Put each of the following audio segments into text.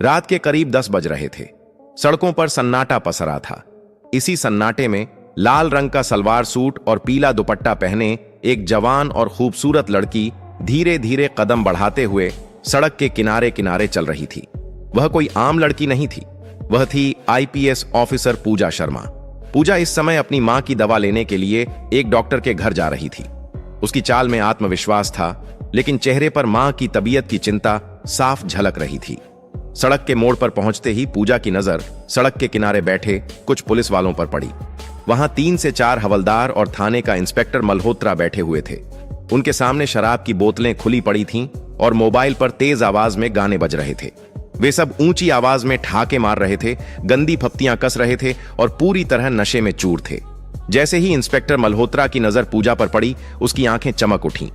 रात के करीब 10 बज रहे थे। सड़कों पर सन्नाटा पसरा था। इसी सन्नाटे में लाल रंग का सलवार सूट और पीला दुपट्टा पहने एक जवान और खूबसूरत लड़की धीरे धीरे कदम बढ़ाते हुए सड़क के किनारे किनारे चल रही थी। वह कोई आम लड़की नहीं थी, वह थी आईपीएस ऑफिसर पूजा शर्मा। पूजा इस समय अपनी मां की दवा लेने के लिए एक डॉक्टर के घर जा रही थी। उसकी चाल में आत्मविश्वास था, लेकिन चेहरे पर मां की तबीयत की चिंता साफ झलक रही थी। सड़क के मोड़ पर पहुंचते ही पूजा की नजर सड़क के किनारे बैठे कुछ पुलिस वालों पर पड़ी। वहां 3 से 4 हवलदार और थाने का इंस्पेक्टर मल्होत्रा बैठे हुए थे। उनके सामने शराब की बोतलें खुली पड़ी थीं और मोबाइल पर तेज आवाज में गाने बज रहे थे। वे सब ऊंची आवाज में ठहाके मार रहे थे, गंदी फप्तियां कस रहे थे और पूरी तरह नशे में चूर थे। जैसे ही इंस्पेक्टर मल्होत्रा की नजर पूजा पर पड़ी, उसकी आंखें चमक उठीं।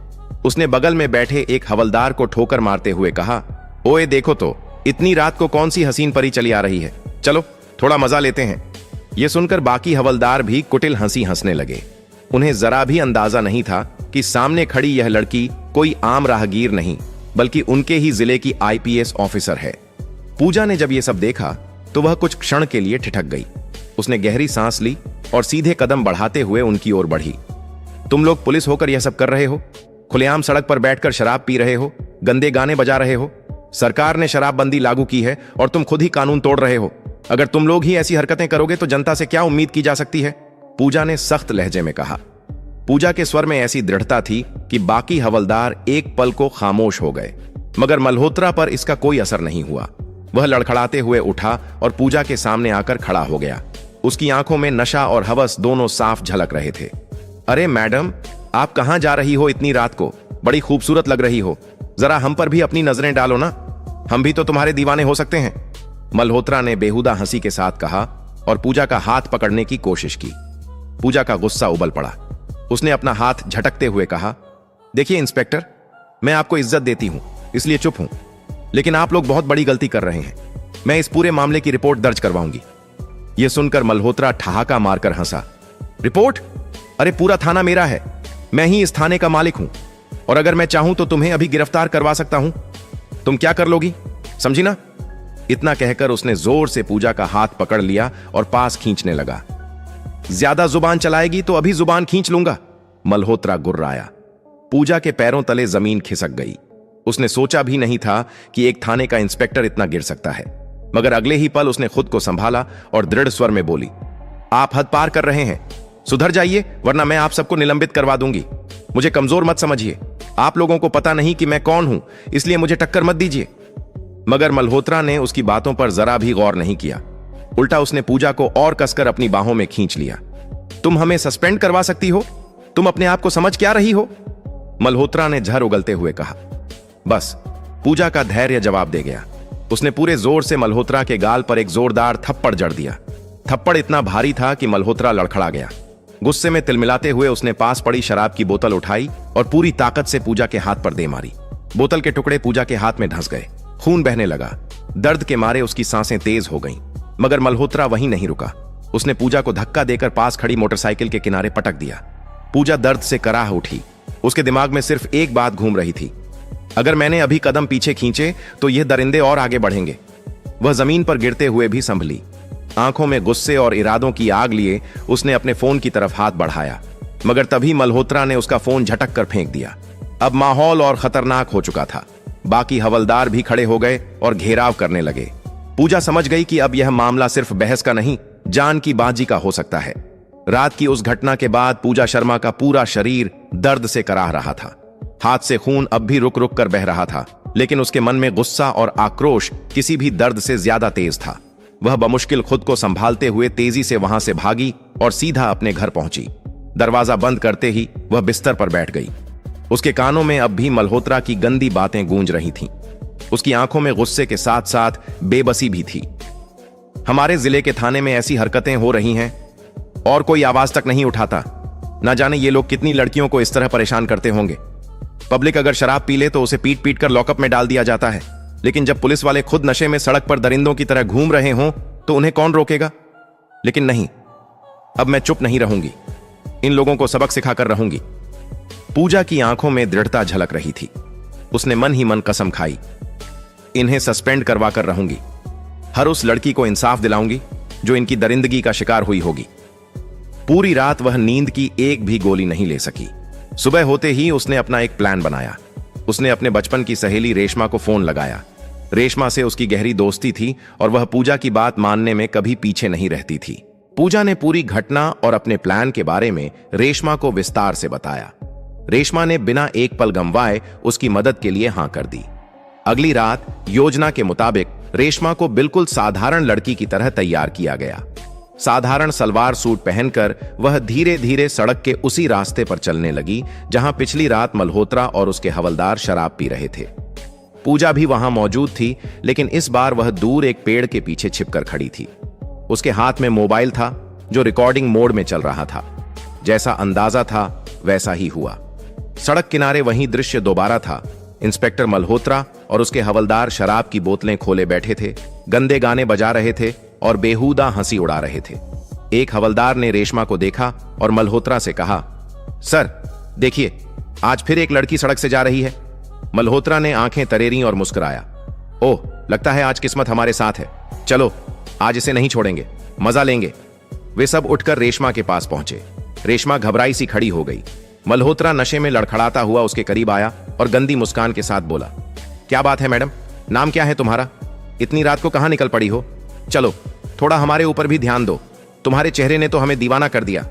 उसने बगल में बैठे एक हवलदार को ठोकर मारते हुए कहा, ओए देखो तो, इतनी रात को कौन सी हसीन परी चली आ रही है, चलो थोड़ा मजा लेते हैं। यह सुनकर बाकी हवलदार भी कुटिल हंसी हंसने लगे। उन्हें जरा भी अंदाजा नहीं था कि सामने खड़ी यह लड़की कोई आम राहगीर नहीं, बल्कि उनके ही जिले की आईपीएस ऑफिसर है। पूजा ने जब यह सब देखा तो वह कुछ क्षण के लिए ठिठक गई। उसने गहरी सांस ली और सीधे कदम बढ़ाते हुए उनकी ओर बढ़ी। तुम लोग पुलिस होकर यह सब कर रहे हो? खुलेआम सड़क पर बैठकर शराब पी रहे हो, गंदे गाने बजा रहे हो। सरकार ने शराबबंदी लागू की है और तुम खुद ही कानून तोड़ रहे हो। अगर तुम लोग ही ऐसी हरकतें करोगे तो जनता से क्या उम्मीद की जा सकती है? पूजा ने सख्त लहजे में कहा। पूजा के स्वर में ऐसी दृढ़ता थी कि बाकी हवलदार एक पल को खामोश हो गए, मगर मल्होत्रा पर इसका कोई असर नहीं हुआ। वह लड़खड़ाते हुए उठा और पूजा के सामने आकर खड़ा हो गया। उसकी आंखों में नशा और हवस दोनों साफ झलक रहे थे। अरे मैडम, आप कहां जा रही हो इतनी रात को? बड़ी खूबसूरत लग रही हो, जरा हम पर भी अपनी नजरें डालो ना, हम भी तो तुम्हारे दीवाने हो सकते हैं। मल्होत्रा ने बेहुदा हंसी के साथ कहा और पूजा का हाथ पकड़ने की कोशिश की। पूजा का गुस्सा उबल पड़ा। उसने अपना हाथ झटकते हुए कहा, देखिए इंस्पेक्टर, मैं आपको इज्जत देती हूं इसलिए चुप हूं, लेकिन आप लोग बहुत बड़ी गलती कर रहे हैं। मैं इस पूरे मामले की रिपोर्ट दर्ज करवाऊंगी। यह सुनकर मल्होत्रा ठहाका मारकर हंसा। रिपोर्ट? अरे पूरा थाना मेरा है, मैं ही इस थाने का मालिक हूं, और अगर मैं चाहूं तो तुम्हें अभी गिरफ्तार करवा सकता हूं। तुम क्या कर लोगी, समझी ना? इतना कहकर उसने जोर से पूजा का हाथ पकड़ लिया और पास खींचने लगा। ज्यादा जुबान चलाएगी तो अभी जुबान खींच लूंगा, मल्होत्रा गुर्राया। पूजा के पैरों तले जमीन खिसक गई। उसने सोचा भी नहीं था कि एक थाने का इंस्पेक्टर इतना गिर सकता है, मगर अगले ही पल उसने खुद को संभाला और दृढ़ स्वर में बोली, आप हद पार कर रहे हैं, सुधर जाइए वरना मैं आप सबको निलंबित करवा दूंगी। मुझे कमजोर मत समझिए, आप लोगों को पता नहीं कि मैं कौन हूं, इसलिए मुझे टक्कर मत दीजिए। मगर मल्होत्रा ने उसकी बातों पर जरा भी गौर नहीं किया। उल्टा उसने पूजा को और कसकर अपनी बाहों में खींच लिया। तुम हमें सस्पेंड करवा सकती हो, तुम अपने आप को समझ क्या रही हो? मल्होत्रा ने झर उगलते हुए कहा। बस, पूजा का धैर्य जवाब दे गया। उसने पूरे जोर से मल्होत्रा के गाल पर एक जोरदार थप्पड़ जड़ दिया। थप्पड़ इतना भारी था कि मल्होत्रा लड़खड़ा गया। गुस्से में तिलमिलाते हुए उसने पास पड़ी शराब की बोतल उठाई और पूरी ताकत से पूजा के हाथ पर दे मारी। बोतल के टुकड़े पूजा के हाथ में धंस गए। खून बहने लगा। दर्द के मारे उसकी सांसें तेज हो गईं, मगर मल्होत्रा वहीं नहीं रुका। उसने पूजा को धक्का देकर पास खड़ी मोटरसाइकिल के किनारे पटक दिया। पूजा दर्द से कराह उठी। उसके दिमाग में सिर्फ एक बात घूम रही थी, अगर मैंने अभी कदम पीछे खींचे तो ये दरिंदे और आगे बढ़ेंगे। वह जमीन पर गिरते हुए भी संभली। आंखों में गुस्से और इरादों की आग लिए उसने अपने फोन की तरफ हाथ बढ़ाया, मगर तभी मल्होत्रा ने उसका फोन झटक कर फेंक दिया। अब माहौल और खतरनाक हो चुका था। बाकी हवलदार भी खड़े हो गए और घेराव करने लगे। पूजा समझ गई कि अब यह मामला सिर्फ बहस का नहीं, जान की बाजी का हो सकता है। रात की उस घटना के बाद पूजा शर्मा का पूरा शरीर दर्द से कराह रहा था। हाथ से खून अब भी रुक रुक कर बह रहा था, लेकिन उसके मन में गुस्सा और आक्रोश किसी भी दर्द से ज्यादा तेज था। वह बमुश्किल खुद को संभालते हुए तेजी से वहां से भागी और सीधा अपने घर पहुंची। दरवाजा बंद करते ही वह बिस्तर पर बैठ गई। उसके कानों में अब भी मल्होत्रा की गंदी बातें गूंज रही थीं। उसकी आंखों में गुस्से के साथ साथ बेबसी भी थी। हमारे जिले के थाने में ऐसी हरकतें हो रही हैं और कोई आवाज तक नहीं उठाता। ना जाने ये लोग कितनी लड़कियों को इस तरह परेशान करते होंगे। पब्लिक अगर शराब पी ले तो उसे पीट पीट कर लॉकअप में डाल दिया जाता है, लेकिन जब पुलिस वाले खुद नशे में सड़क पर दरिंदों की तरह घूम रहे हों तो उन्हें कौन रोकेगा? लेकिन नहीं, अब मैं चुप नहीं रहूंगी, इन लोगों को सबक सिखाकर रहूंगी। पूजा की आंखों में दृढ़ता झलक रही थी। उसने मन ही मन कसम खाई, इन्हें सस्पेंड करवा कर रहूंगी, हर उस लड़की को इंसाफ दिलाऊंगी जो इनकी दरिंदगी का शिकार हुई होगी। पूरी रात वह नींद की एक भी गोली नहीं ले सकी। सुबह होते ही उसने अपना एक प्लान बनाया। उसने अपने बचपन की सहेली रेशमा को फोन लगाया। रेशमा से उसकी गहरी दोस्ती थी और वह पूजा की बात मानने में कभी पीछे नहीं रहती थी। पूजा ने पूरी घटना और अपने प्लान के बारे में रेशमा को विस्तार से बताया। रेशमा ने बिना एक पल गंवाए उसकी मदद के लिए हां कर दी। अगली रात योजना के मुताबिक रेशमा को बिल्कुल साधारण लड़की की तरह तैयार किया गया। साधारण सलवार सूट पहनकर वह धीरे धीरे सड़क के उसी रास्ते पर चलने लगी जहां पिछली रात मल्होत्रा और उसके हवलदार शराब पी रहे थे। पूजा भी वहां मौजूद थी, लेकिन इस बार वह दूर एक पेड़ के पीछे छिपकर खड़ी थी। उसके हाथ में मोबाइल था जो रिकॉर्डिंग मोड में चल रहा था। जैसा अंदाजा था वैसा ही हुआ। सड़क किनारे वही दृश्य दोबारा था। इंस्पेक्टर मल्होत्रा और उसके हवलदार शराब की बोतलें खोले बैठे थे, गंदे गाने बजा रहे थे और बेहुदा हंसी उड़ा रहे थे। एक हवलदार ने रेशमा को देखा और मल्होत्रा से कहा, सर देखिए, आज फिर एक लड़की सड़क से जा रही है। मल्होत्रा ने आंखें तरेरी और मुस्कुराया। ओह, लगता है आज किस्मत हमारे साथ है। चलो, आज इसे नहीं छोड़ेंगे, मजा लेंगे। वे सब उठकर रेशमा के पास पहुंचे। रेशमा घबराई सी खड़ी हो गई। मल्होत्रा नशे में लड़खड़ाता हुआ उसके करीब आया और गंदी मुस्कान के साथ बोला, क्या बात है मैडम, नाम क्या है तुम्हारा? इतनी रात को कहां निकल पड़ी हो? चलो, थोड़ा हमारे ऊपर भी ध्यान दो, तुम्हारे चेहरे ने तो हमें दीवाना कर दिया।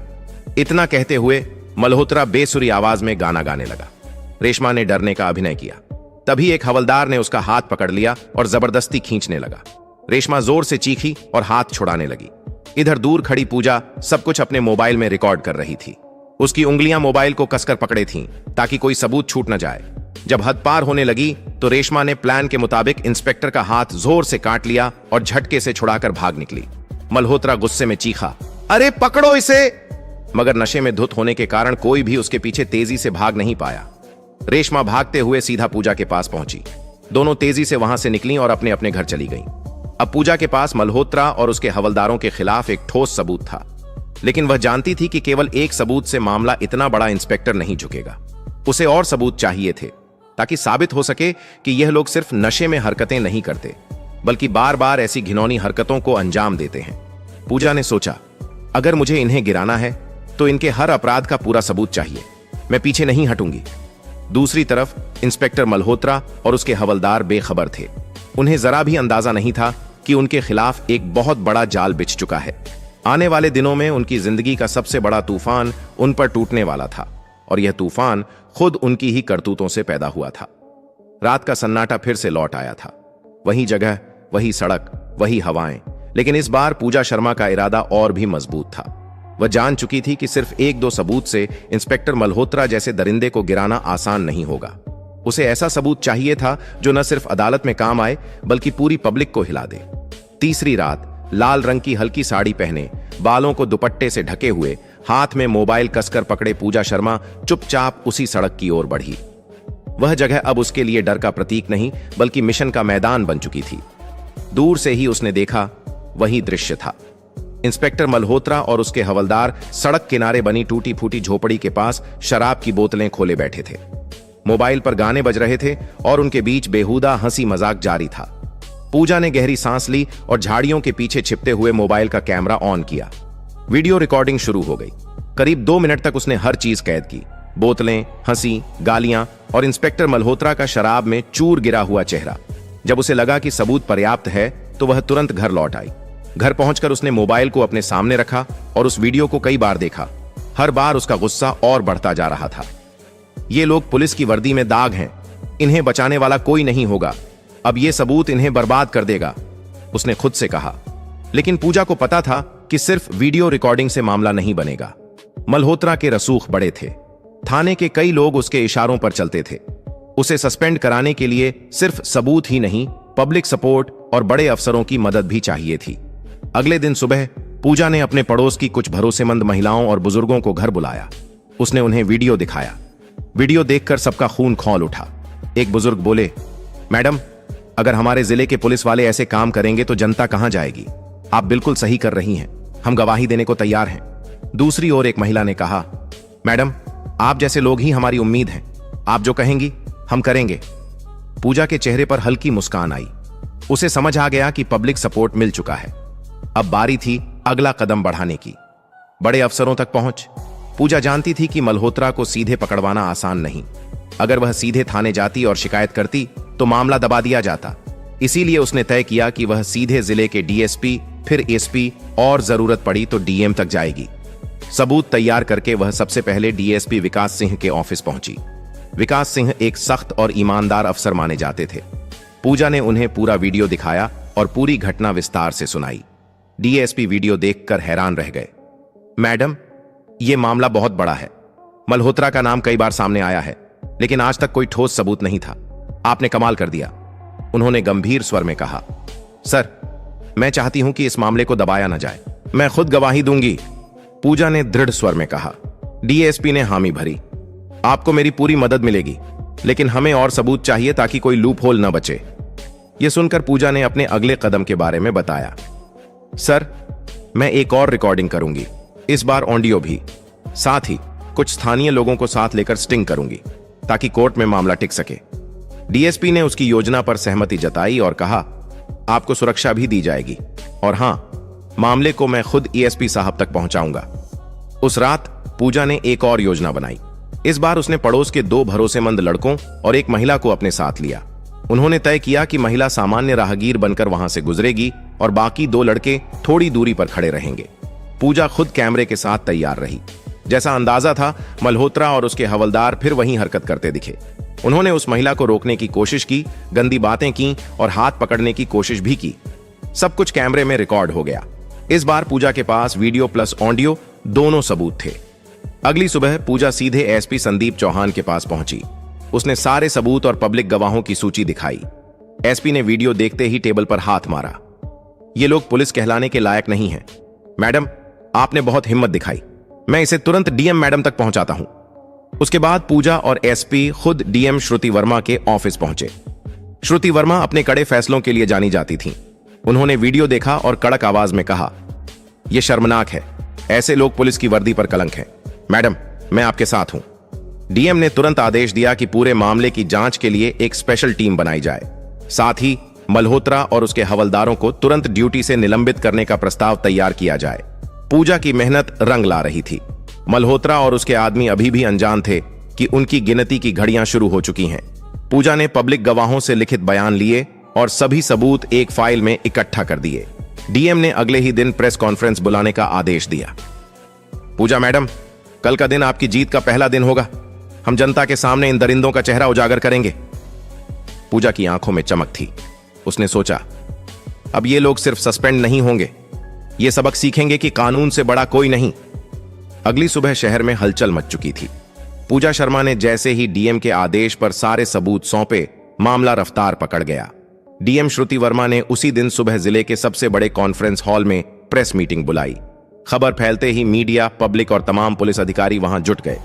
इतना कहते हुए मल्होत्रा बेसुरी आवाज में गाना गाने लगा। रेशमा ने डरने का अभिनय किया। तभी एक हवलदार ने उसका हाथ पकड़ लिया और जबरदस्ती खींचने लगा। रेशमा जोर से चीखी और हाथ छुड़ाने लगी। इधर दूर खड़ी पूजा सब कुछ अपने मोबाइल में रिकॉर्ड कर रही थी। उसकी उंगलियां मोबाइल को कसकर पकड़े थीं ताकि कोई सबूत छूट न जाए। जब हद पार होने लगी तो रेशमा ने प्लान के मुताबिक इंस्पेक्टर का हाथ जोर से काट लिया और झटके से छुड़ाकर भाग निकली। मल्होत्रा गुस्से में चीखा, अरे पकड़ो इसे! मगर नशे में धुत होने के कारण कोई भी उसके पीछे तेजी से भाग नहीं पाया। रेशमा भागते हुए सीधा पूजा के पास पहुंची। दोनों तेजी से वहां से निकली और अपने अपने घर चली गईं। अब पूजा के पास मल्होत्रा और उसके हवलदारों के खिलाफ एक ठोस सबूत था, लेकिन वह जानती थी कि केवल एक सबूत से मामला इतना बड़ा इंस्पेक्टर नहीं झुकेगा। उसे और सबूत चाहिए थे ताकि साबित हो सके कि यह लोग सिर्फ नशे में हरकतें नहीं करते, बल्कि बार बार ऐसी घिनौनी हरकतों को अंजाम देते हैं। पूजा ने सोचा, अगर मुझे इन्हें गिराना है तो इनके हर अपराध का पूरा सबूत चाहिए। मैं पीछे नहीं हटूंगी। दूसरी तरफ इंस्पेक्टर मल्होत्रा और उसके हवलदार बेखबर थे। उन्हें जरा भी अंदाजा नहीं था कि उनके खिलाफ एक बहुत बड़ा जाल बिछ चुका है। आने वाले दिनों में उनकी जिंदगी का सबसे बड़ा तूफान उन पर टूटने वाला था, और यह तूफान खुद उनकी ही करतूतों से पैदा हुआ था। रात का सन्नाटा फिर से लौट आया था। वही जगह, वही सड़क, वही हवाएं, लेकिन इस बार पूजा शर्मा का इरादा और भी मजबूत था। वह जान चुकी थी कि सिर्फ एक दो सबूत से इंस्पेक्टर मल्होत्रा जैसे दरिंदे को गिराना आसान नहीं होगा। उसे ऐसा सबूत चाहिए था जो न सिर्फ अदालत में काम आए बल्कि पूरी पब्लिक को हिला दे। तीसरी रात लाल रंग की हल्की साड़ी पहने, बालों को दुपट्टे से ढके हुए, हाथ में मोबाइल कसकर पकड़े पूजा शर्मा चुपचाप उसी सड़क की ओर बढ़ी। वह जगह अब उसके लिए डर का प्रतीक नहीं बल्कि मिशन का मैदान बन चुकी थी। दूर से ही उसने देखा, वही दृश्य था। इंस्पेक्टर मल्होत्रा और उसके हवलदार सड़क किनारे बनी टूटी फूटी झोपड़ी के पास शराब की बोतलें खोले बैठे थे। मोबाइल पर गाने बज रहे थे और उनके बीच बेहुदा हंसी मजाक जारी था। पूजा ने गहरी सांस ली और झाड़ियों के पीछे छिपते हुए मोबाइल का कैमरा ऑन किया। वीडियो रिकॉर्डिंग शुरू हो गई। करीब 2 मिनट तक उसने हर चीज कैद की। बोतलें, हंसी, गालियां और इंस्पेक्टर मल्होत्रा का शराब में चूर गिरा हुआ चेहरा। जब उसे लगा कि सबूत पर्याप्त है तो वह तुरंत घर लौट आई। घर पहुंचकर उसने मोबाइल को अपने सामने रखा और उस वीडियो को कई बार देखा। हर बार उसका गुस्सा और बढ़ता जा रहा था। ये लोग पुलिस की वर्दी में दाग हैं, इन्हें बचाने वाला कोई नहीं होगा। अब ये सबूत इन्हें बर्बाद कर देगा, उसने खुद से कहा। लेकिन पूजा को पता था कि सिर्फ वीडियो रिकॉर्डिंग से मामला नहीं बनेगा। मल्होत्रा के रसूख बड़े थे। थाने के कई लोग उसके इशारों पर चलते थे। उसे सस्पेंड कराने के लिए सिर्फ सबूत ही नहीं, पब्लिक सपोर्ट और बड़े अफसरों की मदद भी चाहिए थी। अगले दिन सुबह पूजा ने अपने पड़ोस की कुछ भरोसेमंद महिलाओं और बुजुर्गों को घर बुलाया। उसने उन्हें वीडियो दिखाया। वीडियो देखकर सबका खून खौल उठा। एक बुजुर्ग बोले, मैडम, अगर हमारे जिले के पुलिस वाले ऐसे काम करेंगे तो जनता कहां जाएगी? आप बिल्कुल सही कर रही हैं, हम गवाही देने को तैयार हैं। दूसरी ओर एक महिला ने कहा, मैडम, आप जैसे लोग ही हमारी उम्मीद हैं, आप जो कहेंगी हम करेंगे। पूजा के चेहरे पर हल्की मुस्कान आई। उसे समझ आ गया कि पब्लिक सपोर्ट मिल चुका है। अब बारी थी अगला कदम बढ़ाने की, बड़े अफसरों तक पहुंच। पूजा जानती थी कि मल्होत्रा को सीधे पकड़वाना आसान नहीं। अगर वह सीधे थाने जाती और शिकायत करती तो मामला दबा दिया जाता। इसीलिए उसने तय किया कि वह सीधे जिले के डीएसपी, फिर एसपी और जरूरत पड़ी तो डीएम तक जाएगी। सबूत तैयार करके वह सबसे पहले डीएसपी विकास सिंह के ऑफिस पहुंची। विकास सिंह एक सख्त और ईमानदार अफसर माने जाते थे। पूजा ने उन्हें पूरा वीडियो दिखाया और पूरी घटना विस्तार से सुनाई। डीएसपी वीडियो देखकर हैरान रह गए। मैडम, यह मामला बहुत बड़ा है। मल्होत्रा का नाम कई बार सामने आया है, लेकिन आज तक कोई ठोस सबूत नहीं था। आपने कमाल कर दिया, उन्होंने गंभीर स्वर में कहा। सर, मैं चाहती हूं कि इस मामले को दबाया न जाए। मैं खुद गवाही दूंगी, पूजा ने दृढ़ स्वर में कहा। डीएसपी ने हामी भरी। आपको मेरी पूरी मदद मिलेगी, लेकिन हमें और सबूत चाहिए ताकि कोई लूप होल न बचे। यह सुनकर पूजा ने अपने अगले कदम के बारे में बताया। सर, मैं एक और रिकॉर्डिंग करूंगी, इस बार ऑडियो भी। साथ ही कुछ स्थानीय लोगों को साथ लेकर स्टिंग करूंगी ताकि कोर्ट में मामला टिक सके। डीएसपी ने उसकी योजना पर सहमति जताई और कहा, आपको सुरक्षा भी दी जाएगी, और हां, मामले को मैं खुद एएसपी साहब तक पहुंचाऊंगा। उस रात पूजा ने एक और योजना बनाई। इस बार उसने पड़ोस के 2 भरोसेमंद लड़कों और एक महिला को अपने साथ लिया। उन्होंने तय किया कि महिला सामान्य राहगीर बनकर वहां से गुजरेगी और बाकी 2 लड़के थोड़ी दूरी पर खड़े रहेंगे। पूजा खुद कैमरे के साथ तैयार रही। जैसा अंदाजा था, मल्होत्रा और उसके हवलदार फिर वहीं हरकत करते दिखे। उन्होंने उस महिला को रोकने की कोशिश की, गंदी बातें की और हाथ पकड़ने की कोशिश भी की। सब कुछ कैमरे में रिकॉर्ड हो गया। इस बार पूजा के पास वीडियो प्लस ऑडियो दोनों सबूत थे। अगली सुबह पूजा सीधे एसपी संदीप चौहान के पास पहुंची। उसने सारे सबूत और पब्लिक गवाहों की सूची दिखाई। एसपी ने वीडियो देखते ही टेबल पर हाथ मारा। ये लोग पुलिस कहलाने के लायक नहीं हैं। मैडम, आपने बहुत हिम्मत दिखाई। मैं इसे तुरंत डीएम मैडम तक पहुंचाता हूं। उसके बाद पूजा और एसपी खुद डीएम श्रुति वर्मा के ऑफिस पहुंचे। श्रुति वर्मा अपने कड़े फैसलों के लिए जानी जाती थीं। उन्होंने वीडियो देखा और कड़क आवाज में कहा, यह शर्मनाक है। ऐसे लोग पुलिस की वर्दी पर कलंक हैं। मैडम, मैं आपके साथ हूं। डीएम ने तुरंत आदेश दिया कि पूरे मामले की जांच के लिए एक स्पेशल टीम बनाई जाए। साथ ही मल्होत्रा और उसके हवलदारों को तुरंत ड्यूटी से निलंबित करने का प्रस्ताव तैयार किया जाए। पूजा की मेहनत रंग ला रही थी। मल्होत्रा और उसके आदमी अभी भी अनजान थे कि उनकी गिनती की घड़ियां शुरू हो चुकी हैं। पूजा ने पब्लिक गवाहों से लिखित बयान लिए और सभी सबूत एक फाइल में इकट्ठा कर दिए। डीएम ने अगले ही दिन प्रेस कॉन्फ्रेंस बुलाने का आदेश दिया। पूजा मैडम, कल का दिन आपकी जीत का पहला दिन होगा। हम जनता के सामने इन दरिंदों का चेहरा उजागर करेंगे। पूजा की आंखों में चमक थी। उसने सोचा, अब ये लोग सिर्फ सस्पेंड नहीं होंगे, ये सबक सीखेंगे कि कानून से बड़ा कोई नहीं। अगली सुबह शहर में हलचल मच चुकी थी। पूजा शर्मा ने जैसे ही डीएम के आदेश पर सारे सबूत सौंपे, मामला रफ्तार पकड़ गया। डीएम श्रुति वर्मा ने उसी दिन सुबह जिले के सबसे बड़े कॉन्फ्रेंस हॉल में प्रेस मीटिंग बुलाई। खबर फैलते ही मीडिया, पब्लिक और तमाम पुलिस अधिकारी वहां जुट गए।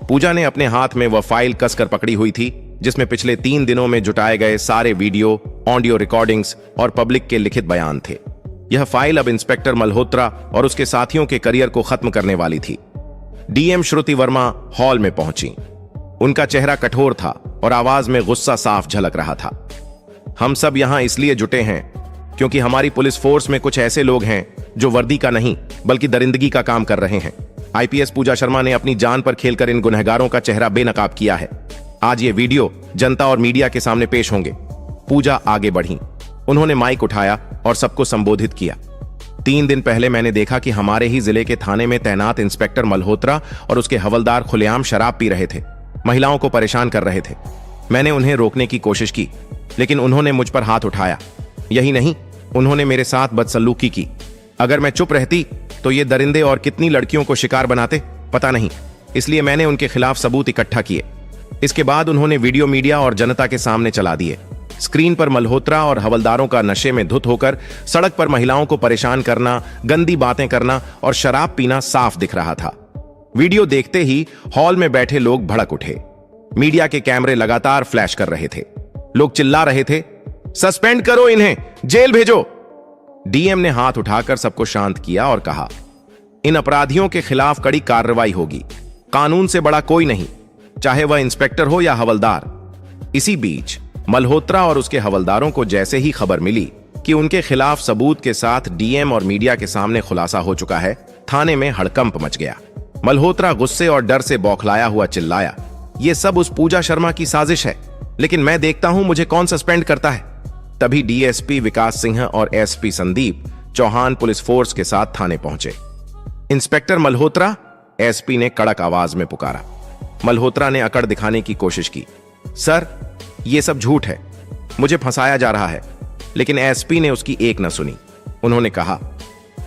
पूजा ने अपने हाथ में वह फाइल कसकर पकड़ी हुई थी जिसमें पिछले 3 दिनों में जुटाए गए सारे वीडियो, ऑडियो रिकॉर्डिंग्स और पब्लिक के लिखित बयान थे। यह फाइल अब इंस्पेक्टर मल्होत्रा और उसके साथियों के करियर को खत्म करने वाली थी। डीएम श्रुति वर्मा हॉल में पहुंची। उनका चेहरा कठोर था और आवाज में गुस्सा साफ झलक रहा था। हम सब यहां इसलिए जुटे हैं क्योंकि हमारी पुलिस फोर्स में कुछ ऐसे लोग हैं जो वर्दी का नहीं बल्कि दरिंदगी का काम कर रहे हैं। आईपीएस पूजा शर्मा ने अपनी जान पर खेलकर इन गुनहगारों का चेहरा बेनकाब किया है। आज ये वीडियो जनता और मीडिया के सामने पेश होंगे। पूजा आगे बढ़ी। उन्होंने माइक उठाया और सबको संबोधित किया। 3 दिन पहले मैंने देखा कि हमारे ही जिले के थाने में तैनात इंस्पेक्टर मल्होत्रा और उसके हवलदार खुलेआम शराब पी रहे थे, महिलाओं को परेशान कर रहे थे। मैंने उन्हें रोकने की कोशिश की, लेकिन उन्होंने मुझ पर हाथ उठाया। यही नहीं, उन्होंने मेरे साथ बदसलूकी की। अगर मैं चुप रहती तो ये दरिंदे और कितनी लड़कियों को शिकार बनाते पता नहीं। इसलिए मैंने उनके खिलाफ सबूत इकट्ठा किए। इसके बाद उन्होंने वीडियो मीडिया और जनता के सामने चला दिए। स्क्रीन पर मल्होत्रा और हवलदारों का नशे में धुत होकर सड़क पर महिलाओं को परेशान करना, गंदी बातें करना और शराब पीना साफ दिख रहा था। वीडियो देखते ही हॉल में बैठे लोग भड़क उठे। मीडिया के कैमरे लगातार फ्लैश कर रहे थे। लोग चिल्ला रहे थे, सस्पेंड करो इन्हें, जेल भेजो। डीएम ने हाथ उठाकर सबको शांत किया और कहा, इन अपराधियों के खिलाफ कड़ी कार्रवाई होगी। कानून से बड़ा कोई नहीं, चाहे वह इंस्पेक्टर हो या हवलदार। इसी बीच मल्होत्रा और उसके हवलदारों को जैसे ही खबर मिली कि उनके खिलाफ सबूत के साथ डीएम और मीडिया के सामने खुलासा हो चुका है, थाने में हड़कंप मच गया। मल्होत्रा गुस्से और डर से बौखलाया हुआ चिल्लाया, ये सब उस पूजा शर्मा की साजिश है, लेकिन मैं देखता हूं मुझे कौन सस्पेंड करता है। तभी डीएसपी विकास सिंह और SP Sandeep Chauhan police force के साथ थाने पहुंचे। इंस्पेक्टर मल्होत्रा, एसपी ने कड़क आवाज में पुकारा। मल्होत्रा ने अकड़ दिखाने की कोशिश की, सर ये सब झूठ है, मुझे फंसाया जा रहा है। लेकिन एसपी ने उसकी एक न सुनी। उन्होंने कहा,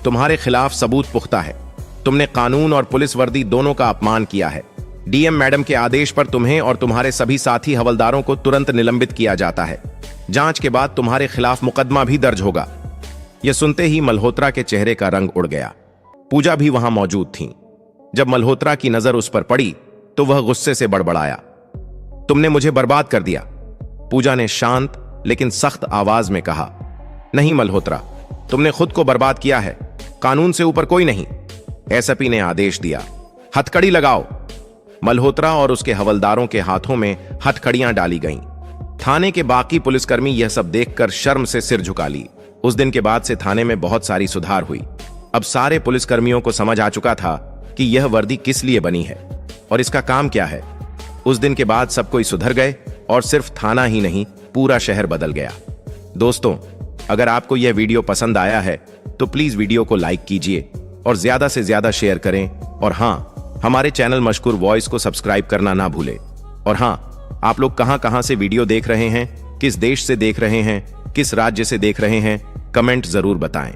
तुम्हारे खिलाफ सबूत पुख्ता है, तुमने कानून और पुलिस वर्दी दोनों का अपमान किया है। डीएम मैडम के आदेश पर तुम्हें और तुम्हारे सभी साथी हवलदारों को तुरंत निलंबित किया जाता है। जांच के बाद तुम्हारे खिलाफ मुकदमा भी दर्ज होगा। यह सुनते ही मल्होत्रा के चेहरे का रंग उड़ गया। पूजा भी वहां मौजूद थी। जब मल्होत्रा की नजर उस पर पड़ी तो वह गुस्से से बड़बड़ाया, तुमने मुझे बर्बाद कर दिया। पूजा ने शांत लेकिन सख्त आवाज में कहा, नहीं मल्होत्रा, तुमने खुद को बर्बाद किया है, कानून से ऊपर कोई नहीं। एसपी ने आदेश दिया, हथकड़ी लगाओ। मल्होत्रा और उसके हवलदारों के हाथों में हथकड़ियां डाली गईं। थाने के बाकी पुलिसकर्मी यह सब देखकर शर्म से सिर झुका ली। उस दिन के बाद से थाने में बहुत सारी सुधार हुई। अब सारे पुलिसकर्मियों को समझ आ चुका था कि यह वर्दी किस लिए बनी है और इसका काम क्या है। उस दिन के बाद सब कोई सुधर गए और सिर्फ थाना ही नहीं, पूरा शहर बदल गया। दोस्तों, अगर आपको यह वीडियो पसंद आया है तो प्लीज वीडियो को लाइक कीजिए और ज्यादा से ज्यादा शेयर करें। और हाँ, हमारे चैनल मशकूर वॉइस को सब्सक्राइब करना ना भूलें। और हाँ, आप लोग कहां से वीडियो देख रहे हैं, किस देश से देख रहे हैं, किस राज्य से देख रहे हैं, कमेंट जरूर बताएं।